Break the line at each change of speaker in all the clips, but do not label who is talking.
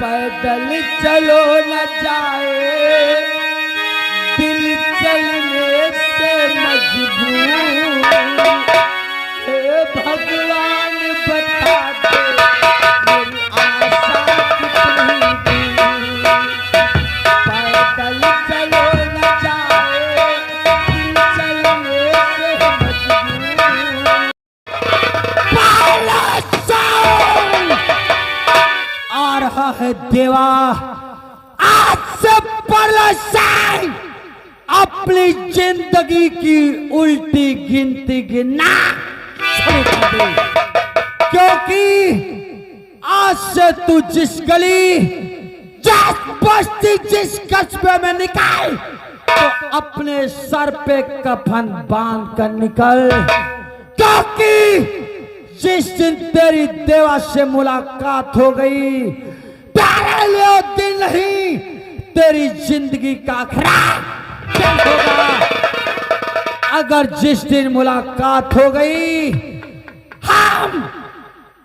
पैदल चलो न जाए दिल चलने से मजबूर। हे भगवान बता दे मेरी आशा कितनी दूर। पैदल चलो न जाए दिल चलने से मजबूर। आ रहा है देवा आज से परसाई अपनी जिंदगी की उल्टी गिनती गिनना शुरू कर दे, क्योंकि आज से तू जिस गली जिस बस्ती जिस कस्बे में निकल तो अपने सर पे कफन बांध कर निकल, क्योंकि जिस दिन तेरी देवा से मुलाकात हो गई तेरे लिए दिन नहीं तेरी जिंदगी का आखिरी दिन होगा। अगर जिस दिन मुलाकात हो गई हम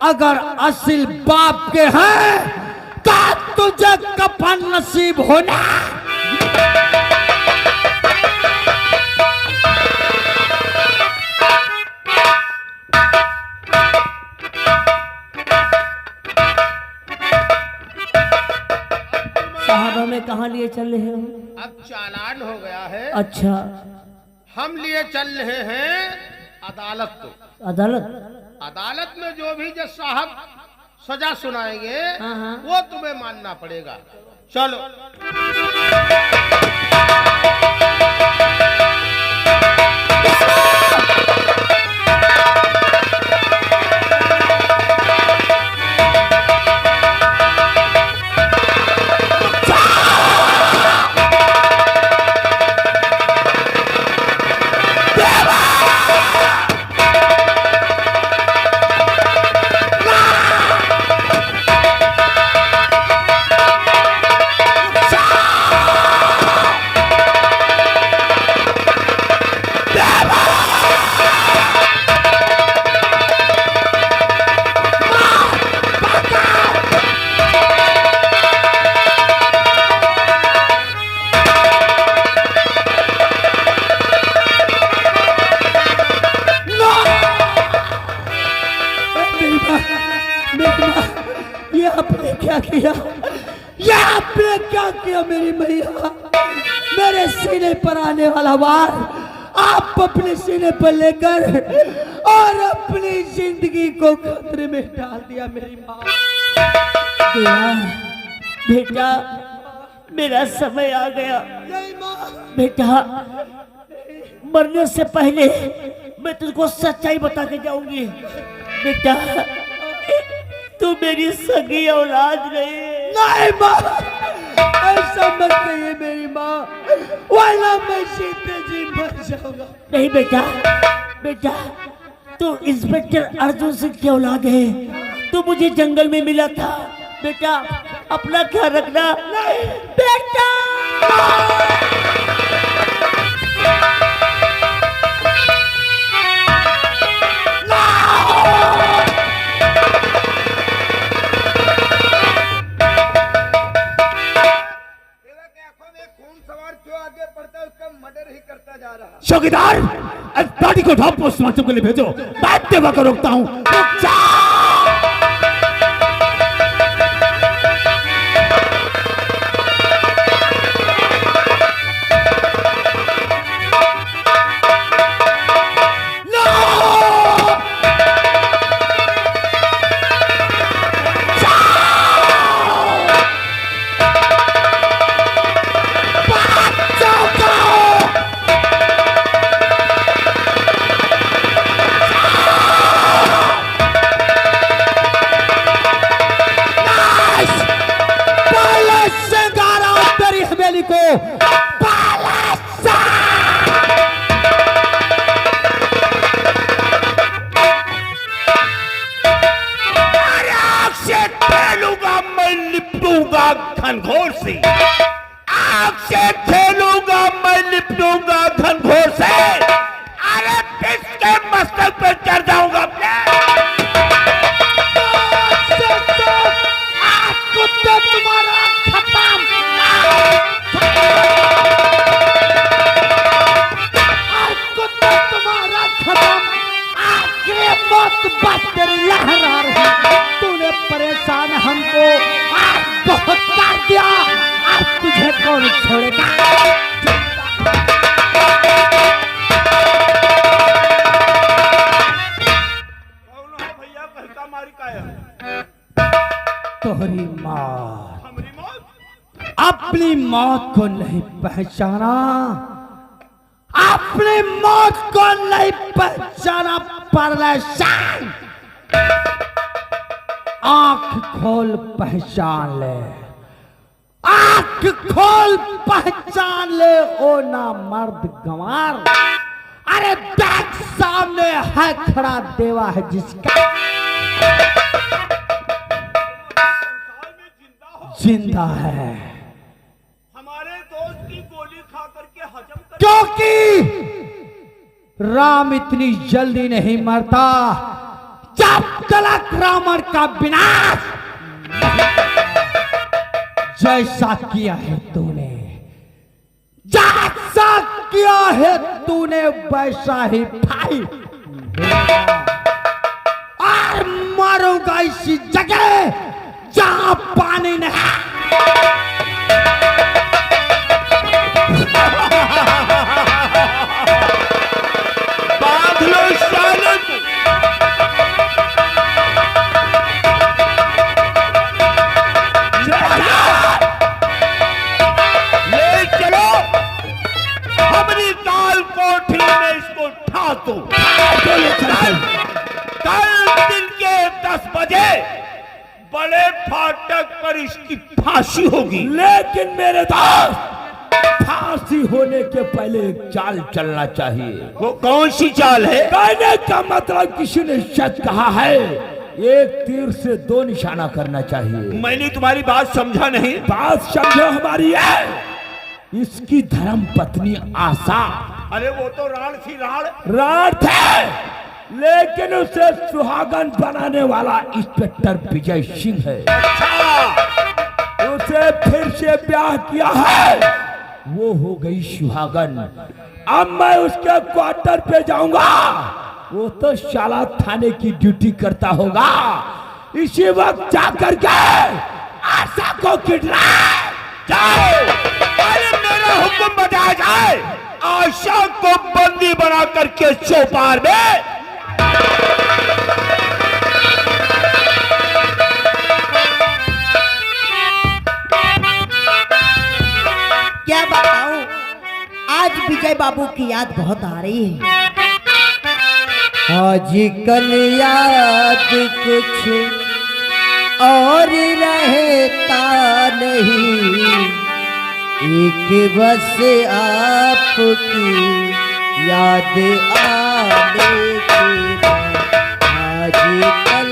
अगर असल बाप के हैं तो तुझे कफन नसीब होना।
में कहाँ लिए चल रहे हो?
अब चालान हो गया है।
अच्छा,
हम लिए चल रहे हैं अदालत को।
अदालत?
अदालत में जो भी जज साहब सजा सुनाएंगे
हाँ।
वो तुम्हें मानना पड़ेगा। चलो।
ये आपने क्या किया मेरी मैया? मेरे सीने पर आने वाला वार आप अपने सीने पर लेकर और अपनी जिंदगी को खतरे में डाल दिया मेरी माँ।
बेटा मेरा समय आ गया। बेटा मरने से पहले मैं तुझको सच्चाई बता के जाऊंगी। बेटा तू मेरी सगी औलाद
नहीं माँ, ऐसा मत कहिए मेरी माँ, वरना मैं जीते जी मर जाऊंगा।
नहीं बेटा, बेटा तू इंस्पेक्टर अर्जुन सिंह की औलाद है। तू मुझे जंगल में मिला था। बेटा अपना ख्याल रखना।
नहीं
बेटा
चौकीदार बॉडी को ढॉप पोस्टमार्टम के लिए भेजो। बात देवा को रोकता हूँ। घनघोर से आग से खेलूंगा मैं, लिपटूंगा घनघोर से। अरे किसके मस्तक पर चढ़ जाऊंगा। आपको तो
बहुत कर दिया, अब तुझे कौन छोड़ेगा?
भैया कहता मारी का है
तोहरी मौत,
हमारी मौत
अपनी मौत को नहीं पहचाना, अपनी मौत को नहीं पहचाना परेशान। आंख खोल पहचान ले, आंख खोल पहचान ले, ओ ना मर्द गंवार। अरे देख सामने है खड़ा देवा है जिसका जिंदा है,
हमारे दोस्त की गोली खा करके हजम कर
क्योंकि राम इतनी जल्दी नहीं मरता। जब तक रावण का विनाश जैसा किया है तूने, जैसा किया है तूने वैसा ही भाई और मारूंगा इसी जगह जहां पानी नहीं।
बांध लो इस साले को। ले चलो हमारी काल कोठरी में इसको ठा दो। कल दिन के 10 बजे बड़े फाटक पर इसकी फांसी होगी।
लेकिन मेरे दोस्त, फांसी होने के पहले एक चाल चलना चाहिए।
वो कौन सी चाल है?
कहने का मतलब किसी ने सच कहा है, एक तीर से 2 निशाना करना चाहिए।
मैंने तुम्हारी बात समझा नहीं।
बात समझो हमारी है। इसकी धर्म पत्नी आशा
अरे वो तो राण थी, राण।
राण थे, लेकिन उसे सुहागन बनाने वाला इंस्पेक्टर विजय सिंह है। उसे फिर से ब्याह किया है, वो हो गई सुहागन। अब मैं उसके क्वार्टर पे जाऊंगा, वो तो शाला थाने की ड्यूटी करता होगा। इसी वक्त जाकर के आशा को किडनैप
जाओ, अरे मेरा हुक्म बजाया जाए। आशा को बंदी बना करके चौपार में
क्या बताऊं, आज विजय बाबू की याद बहुत आ रही है।
आजकल याद कुछ और रहता नहीं, एक बस आपकी याद आने के बाद। आजकल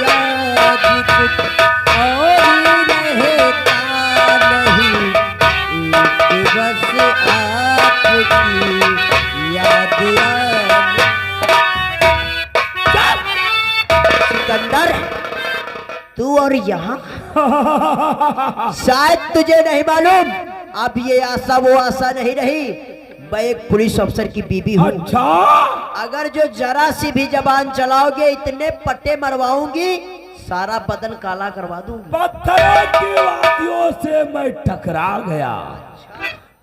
याद कुछ और रहता नहीं, एक बस आपकी याद आने।
सिकंदर, तू और यहाँ शायद तुझे नहीं मालूम, अब ये आशा वो आशा नहीं रही। मैं एक पुलिस अफसर की बीबी हूँ।
अच्छा,
अगर जो जरा सी भी जबान चलाओगे, इतने पट्टे मरवाऊंगी, सारा बदन काला करवा दूंगी।
पत्थरों की वादियों से मैं टकरा गया,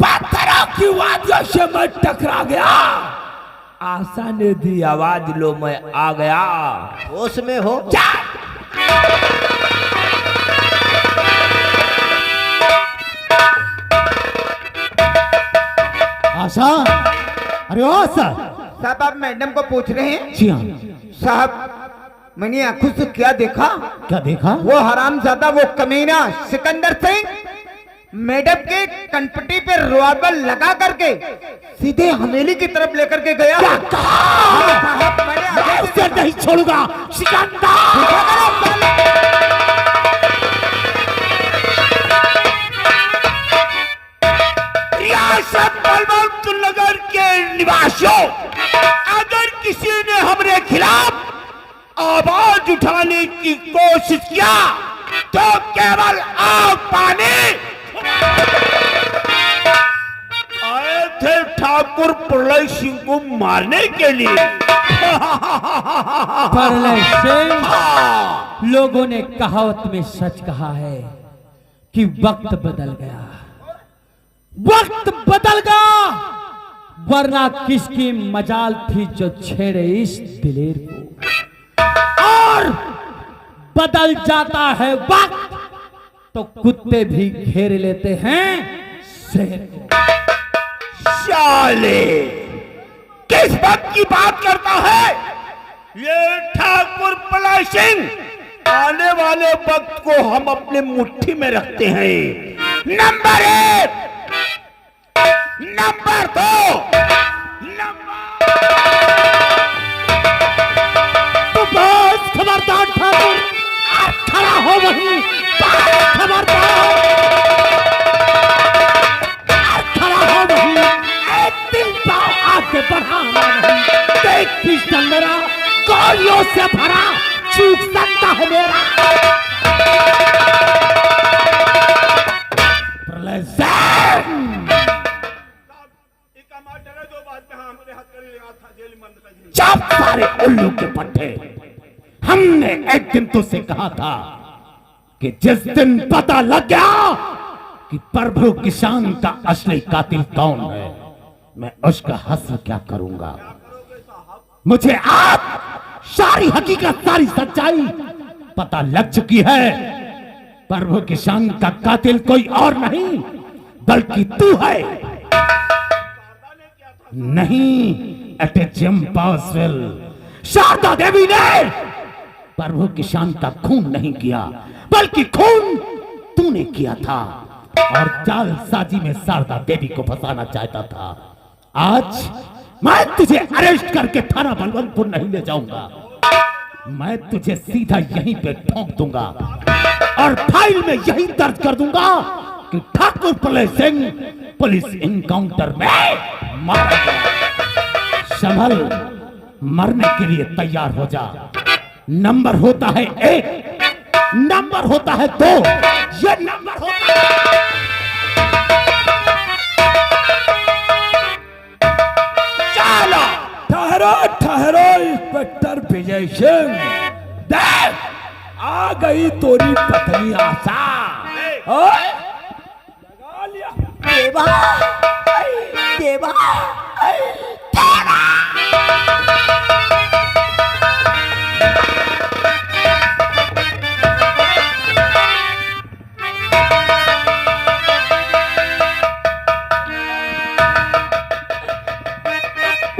पत्थरों की वादियों से मैं टकरा गया। आशा ने दी आवाज, लो मैं आ गया।
होश में हो?
आशा, अरे ओ आशा।
साहब आप मैडम को पूछ रहे हैं?
जी हाँ।
साहब मैंने आंखों से क्या देखा?
क्या देखा?
वो हरामजादा, वो कमीना सिकंदर सिंह मैडम के कनपट्टी पे रिवॉल्वर लगा करके सीधे हवेली की तरफ लेकर के गया। हाँ, साहब मैंने
मैं उसे नहीं छोड़ूंगा सिकंदर।
रियासत बलवंत नगर के निवासियों, अगर किसी ने हमारे खिलाफ आवाज उठाने की कोशिश किया तो केवल आग पानी। आए थे ठाकुर प्रलय सिंह को मारने के लिए,
प्रलय सिंह, लोगों ने कहावत में सच कहा है कि वक्त बदल गया, वक्त बदल गया, वरना किसकी मजाल थी जो छेड़े इस दिलेर को। और बदल जाता है वक्त तो कुत्ते भी घेर लेते हैं शेर को।
साले किस वक्त की बात करता है ये ठाकुर प्रलय सिंह? आने वाले वक्त को हम अपने मुट्ठी में रखते हैं। नंबर 1, नंबर 2,
तो बस खबरदार ठाकुर, खड़ा हो वहीं, खबरदार, खड़ा हो वहीं, एक दिन पाँव आगे बढ़ाना नहीं। देख पिस्टल मेरा गोलियों से भरा, चूक सकता है मेरा। प्रलय सिंह,
जब सारे उल्लू के पट्टे, हमने एक दिन तुझसे कहा था कि जिस दिन पता लग गया कि प्रभु किसान का असली कातिल कौन है, मैं उसका हस्र क्या करूंगा। मुझे आप सारी हकीकत, सारी सच्चाई पता लग चुकी है। प्रभु किसान का कातिल कोई और नहीं बल्कि तू है। नहीं, एटेजियम पासवेल, शारदा देवी ने प्रभु किसान का खून नहीं किया, बल्कि खून तूने किया था और जालसाजी में शारदा देवी को फंसाना चाहता था। आज मैं तुझे अरेस्ट करके थाना बलवंतपुर नहीं ले जाऊंगा, मैं तुझे सीधा यहीं पे ठोक दूंगा और फाइल में यही दर्ज कर दूंगा कि ठाकुर प्रलय सिंह पुलिस इनकाउंटर में मारा गया। संभल, मरने के लिए तैयार हो जा। नंबर होता है 1, नंबर होता है 2, ये नंबर होता है। चलो,
ठहरो ठहरो इंस्पेक्टर विजय सिंह, देख आ गई तोरी पत्नी आशा। लगा लिया
देवा, देवा,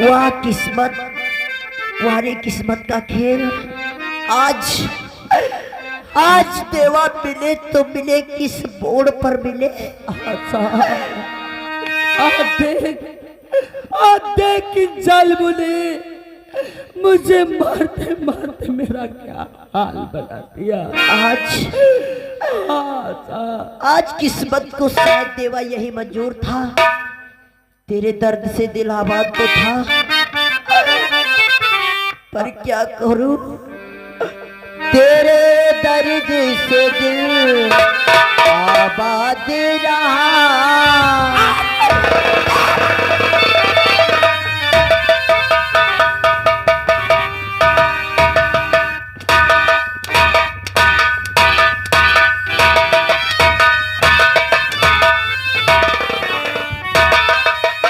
वाह किस्मत, तुम्हारी किस्मत का खेल। आज आज देवा मिले तो मिले किस बोर्ड पर मिले।
देख जल मुने मुझे मारते मारते मेरा क्या हाल बना दिया।
आज किस्मत को शायद देवा यही मंजूर था। तेरे दर्द से दिल आबाद तो था, पर क्या करूं, तेरे दर्द से दिल आबाद रहा।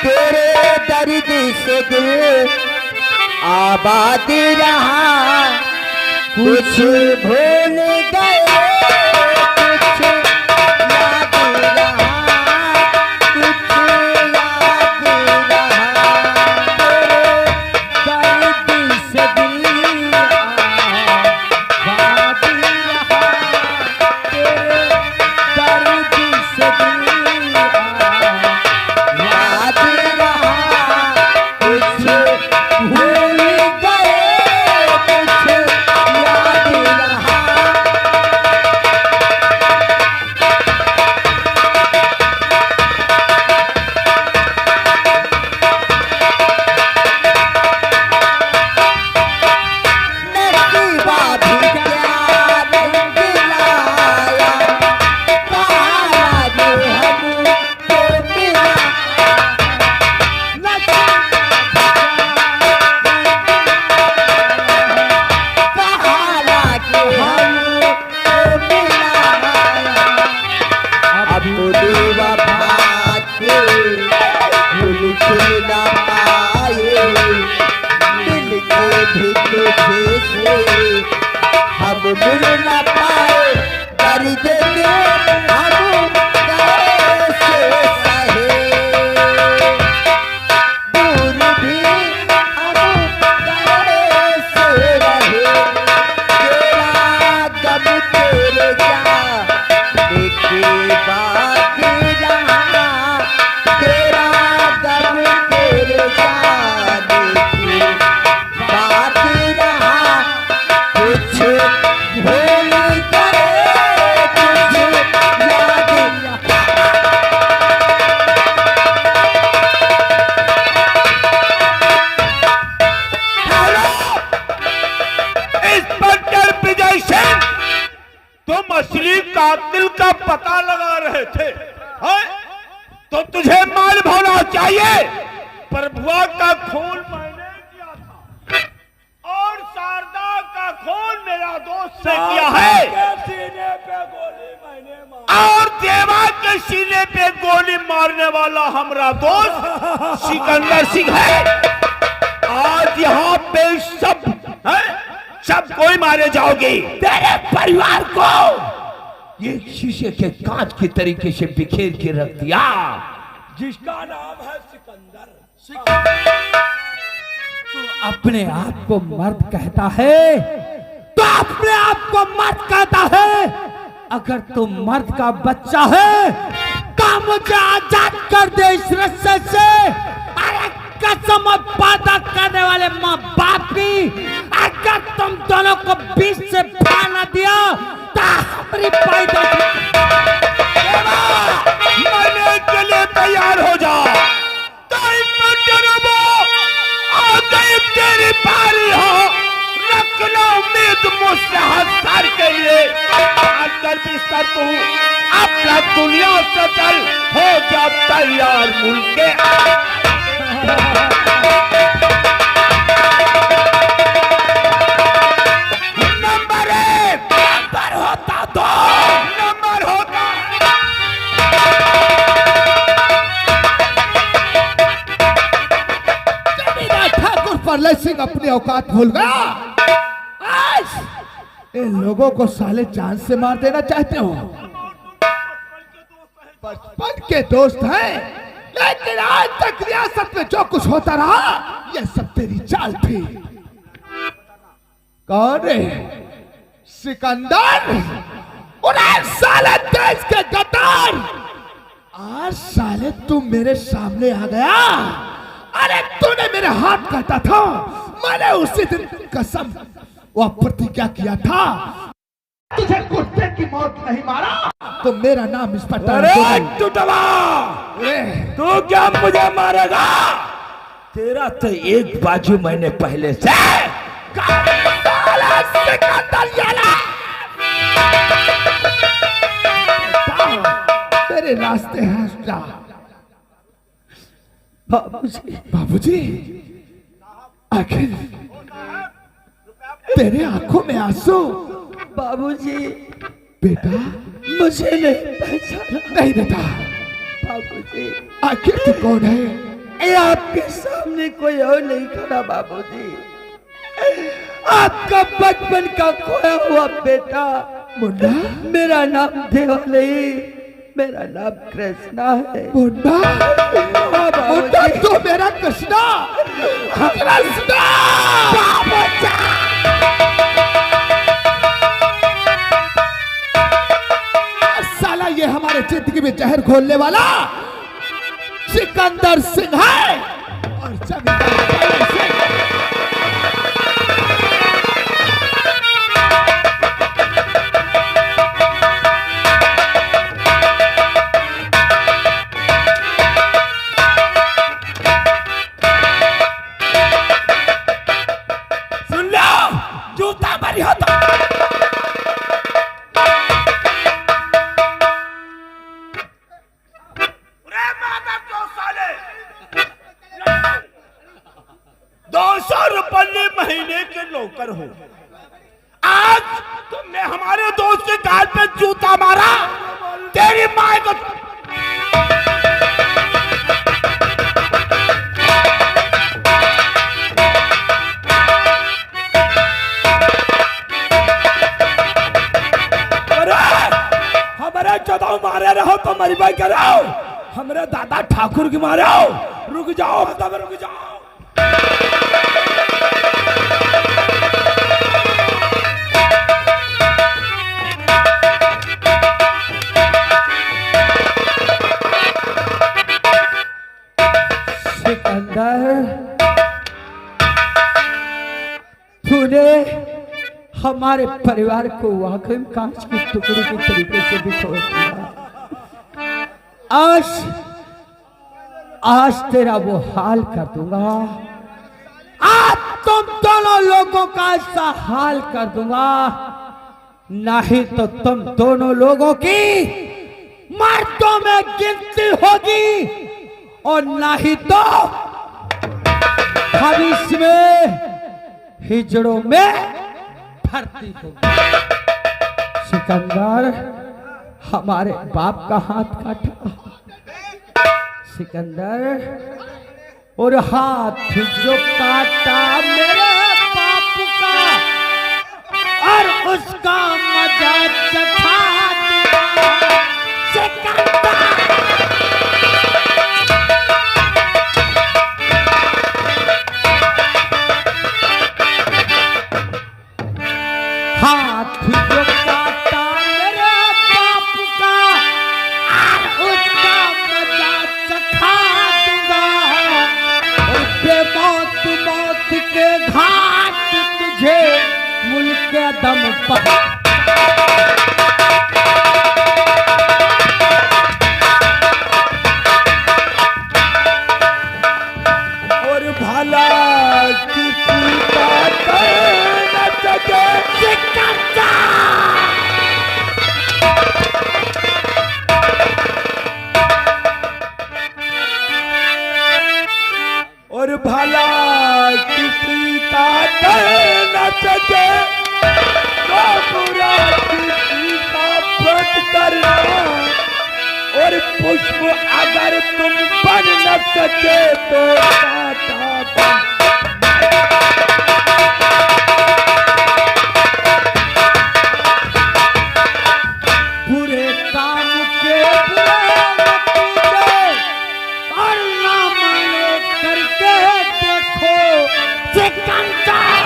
तेरे दर्द से दिल आबाद रहा। कुछ भूल गए, कुछ याद रहा, कुछ याद रहा। तेरे दर्द से दिल आबाद रहा। तेरे दर्द से दिल याद रहा। कुछ भूल गए, कुछ याद रहा। दूर न पाए दर्द में हम कैसे सहे, दूर भी हम कैसे रहे, तेरा गम तेरे जाने के बाद रहा, तेरा गम तेरे जाने के बाद रहा, कुछ भूल गए तुझे याद
इंस्पेक्टर विजय सिंह, तुम असली कातिल का पता लगा रहे थे, हैं? तो तुझे मालूम होना चाहिए प्रभुआ का खून मैंने किया था और शारदा का खून मेरा दोस्त ने किया है, सीने पे गोली मैंने मारी और देवा के सीने पे गोली मारने वाला हमारा दोस्त सिकंदर सिंह है। आज यहाँ पे सब हैं? सब कोई मारे जाओगे, तेरे परिवार को ये शीशे के कांच के तरीके से बिखेर के रख दिया, जिसका नाम है सिकंदर।
तू अपने आप को मर्द कहता है, तो अपने आप को मर्द कहता है। अगर तू मर्द का बच्चा है तो मुझे आजाद कर दे इस रस्से से। अरे कसम पैदा करने वाले माँ बाप की, अगर तुम दोनों को बीच से फाड़ न दिया तो हमारी पैदा
मरने के लिए तैयार हो जा। तेरी बारी हो, रख लो उम्मीद मुझसे हंसकर के लिए। अंदर बिस्तर तू अपना दुनिया से चल, हो जा तैयार मुल्के। नंबर 1 नंबर होता 2 नंबर होता
ठाकुर परले सिंह अपनी औकात भूल गया। आज इन लोगों को साले जान से मार देना चाहते हो। बचपन के दोस्त हैं, लेकिन आज तक रियासत में जो कुछ होता रहा यह सब तेरी चाल थी। कौन है? सिकंदर, उन्हें साले देश के गद्दार। आज साले तू मेरे सामने आ गया। अरे तूने मेरे हाथ काटा था, मैंने उसी दिन कसम वह प्रतिज्ञा किया था, तुझे कुत्ते की मौत नहीं मारा तो मेरा नाम इस पर
तू क्या मुझे मारेगा? तेरा तो एक बाजू मैंने पहले से
मेरे रास्ते हैं जा।
बाबूजी,
बाबूजी, आखिर तेरे आंखों में आंसू।
बाबूजी,
बेटा
मुझे नहीं पहचाना।
नहीं बेटा,
बाबूजी,
आखिर तू कौन है?
ये आपके सामने कोई और नहीं खड़ा बाबूजी। आपका बचपन का खोया हुआ बेटा
मुन्ना।
मेरा नाम देवा नहीं, मेरा नाम कृष्णा है।
मुन्ना, मुन्ना तो मेरा कृष्णा। कृष्णा साला ये हमारे जिंदगी में जहर घोलने वाला सिकंदर सिंह है। और जब
जूता भरी होता। ₹200 महीने के नौकर हो, आज तुमने हमारे दोस्त के गाल पे जूता मारा। तेरी माँ को मारे रहो तो मरी भाई करो, हमरे दादा ठाकुर की मारे हो। रुक जाओ, तब रुक जाओ।
सिकंदर, तूने हमारे परिवार को वाकई कांच की टुकड़ी के तरीके से बिखर दिया। आज तेरा वो हाल कर दूंगा, आज तुम दोनों लोगों का ऐसा हाल कर दूंगा, नहीं तो तुम दोनों लोगों की मर्दों में गिनती होगी और नहीं तो भविष्य में हिजड़ों में भर्ती होगी। सिकंदर, हमारे बाप का हाथ काटा सिकंदर, और हाथ जो काटा मेरे बाप का, और उसका मजा चखा दिया सिकंदर। हाथ जो काटा मेरे बाप का, और उसका मजा चखा दूंगा, और बेमौत मौत के घाट तुझे मुल्क के दम पर।
और भला किसी का न सके और भला किसी का न सके तो बुरा किसी का व्रत करना, और पुष्प अगर तुम बन न सके तो कांटा बन।
बुरे काम के बुरे नतीजे और ना माने करके देखो सिकंदर।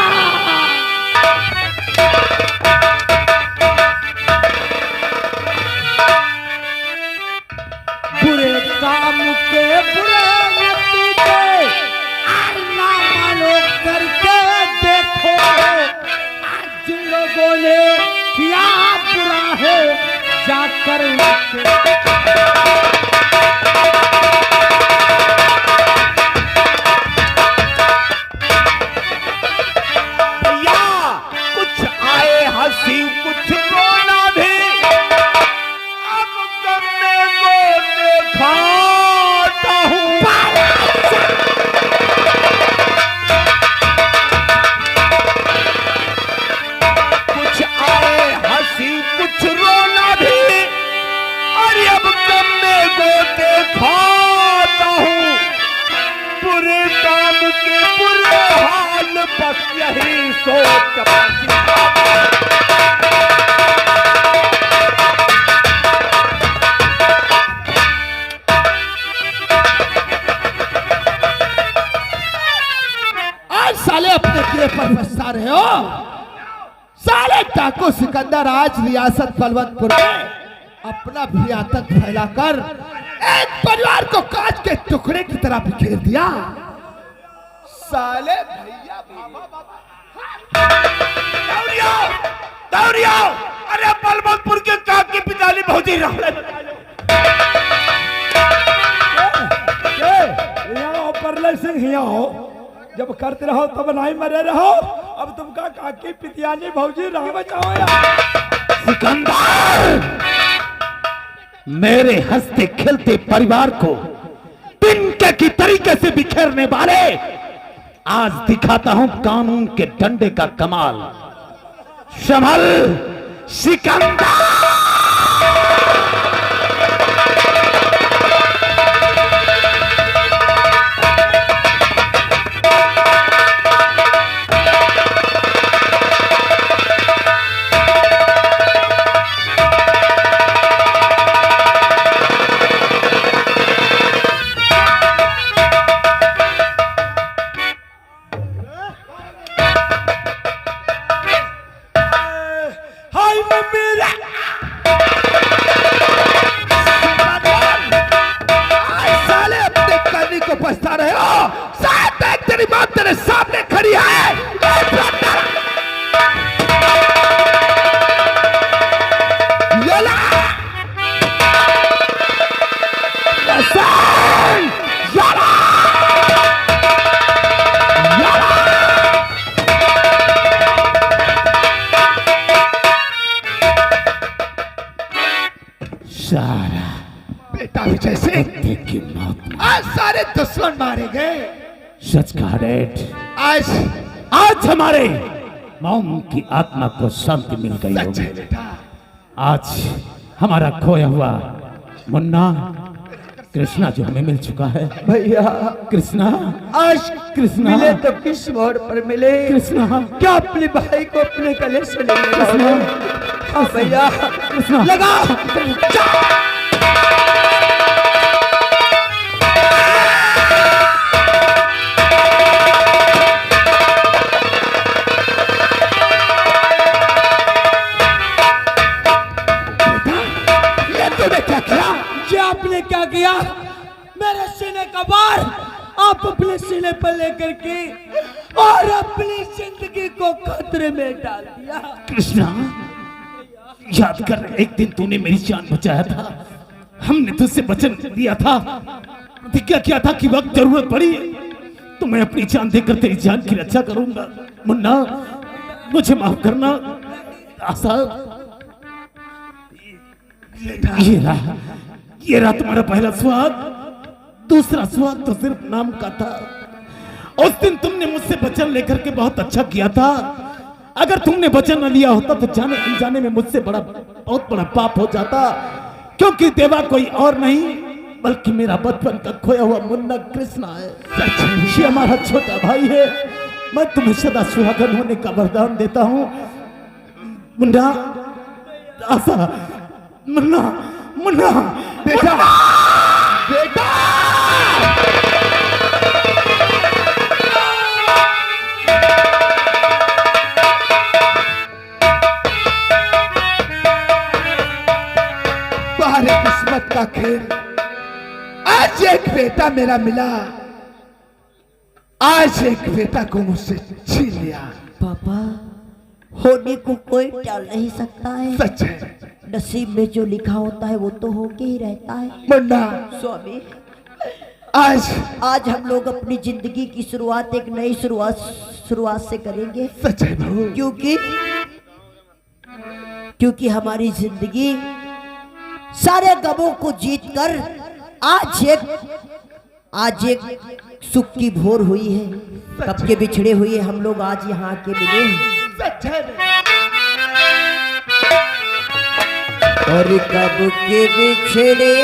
बुरे काम के बुरे नतीजे और ना मानो करके देखो, आज जिन लोगों ने किया बुरा है जाकर
भैया कुछ आए हंसी कुछ रोना भी, अब तुमने वो दिखाता हूँ। कुछ आए हंसी कुछ रोना भी, और अब तुमने वो दिखाता हूँ। बुरे काम के बुरे हाल बस यही सोच
आज साले अपने किए पर पछता रहे हो। साले डाकू सिकंदर आज रियासत बलवंतपुर में अपना भयातक फैलाकर एक परिवार को कांच के टुकड़े की तरह बिखेर दिया। साले भैया
दौड़ियो, अरे बलवंतपुर के काकी पिताली भौजी रहा
यहाँ परले सिंह यहाँ हो, जब करते रहो तब नहीं मरे रहो, अब तुमका काकी पितियानी भौजी रह बचाओ यार।
सिकंदर, मेरे हंसते खेलते परिवार को तिनके की तरीके से बिखेरने वाले, आज दिखाता हूं कानून के डंडे का कमाल। संभल सिकंदर। मारा,
बेटा विजय सिंह,
कुत्ते की मौत मारी।
आज सारे दुश्मन मारे गए।
सच कहा डैड,
आज
आज हमारे मॉम की आत्मा को शांति मिल गई
सच
होगी।
है बेटा।
आज हमारा खोया हुआ मुन्ना कृष्णा जो हमें मिल चुका है।
भैया
कृष्णा,
आज
कृष्णा,
मिले तो किस मोड़ पर मिले?
कृष्णा,
क्या अपने भाई को अपने गले से ले
कृष्णा,
हाँ भैया
कृष्णा,
लगा।
ये तूने क्या किया?
ये आपने क्या किया? मेरे सीने का वार आप अपने सीने पर लेकर के और अपनी जिंदगी को खतरे में डाल दिया।
कृष्णा, याद कर, एक दिन तूने मेरी जान बचाया था। हमने तुझसे वचन दिया था, प्रतिज्ञा किया था कि वक्त जरूरत पड़ी तो मैं अपनी जान देकर तेरी जान की रक्षा करूंगा। मुन्ना, मुझे माफ करना। आशा, ये रहा तुम्हारा पहला स्वाद। दूसरा स्वाद तो सिर्फ नाम का था। उस दिन तुमने मुझसे वचन लेकर के बहुत अच्छा किया था। अगर तुमने वचन न लिया होता तो जाने अनजाने में मुझसे बहुत बड़ा पाप हो जाता, क्योंकि देवा कोई और नहीं बल्कि मेरा बचपन का खोया हुआ मुन्ना कृष्णा है। ये हमारा छोटा भाई है। मैं तुम्हें सदा सुहागन होने का वरदान देता हूँ। मुन्ना, आशा, मुन्ना, मुन्ना,
बेटा, बेटा, तुम्हारे किस्मत का खेल। आज एक बेटा मेरा मिला, आज एक बेटा को मुझसे छीन लिया।
पापा, होने को कोई टाल नहीं सकता है।
सच है
नसीब में जो लिखा होता है वो तो होके ही रहता है।
मुन्ना,
स्वामी,
आज
हम लोग अपनी जिंदगी की शुरुआत एक नई शुरुआत से करेंगे।
सच है बहू।
क्योंकि हमारी जिंदगी सारे गमों को जीतकर आज एक सुख की भोर हुई है। कब के बिछड़े हुए हम लोग आज यहाँ आके मिले हैं।
सच है
और कब के बिछड़े,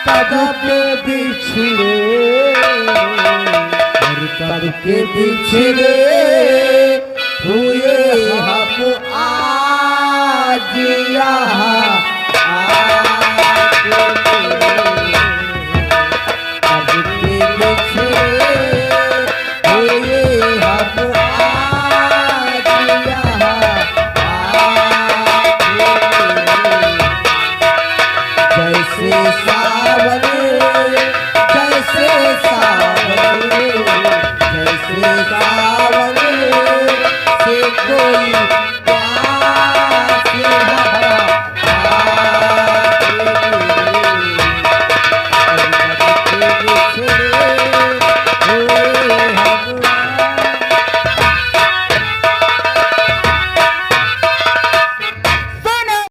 कब के बिछड़े, और कब के बिछड़े हुए हम आज यहाँ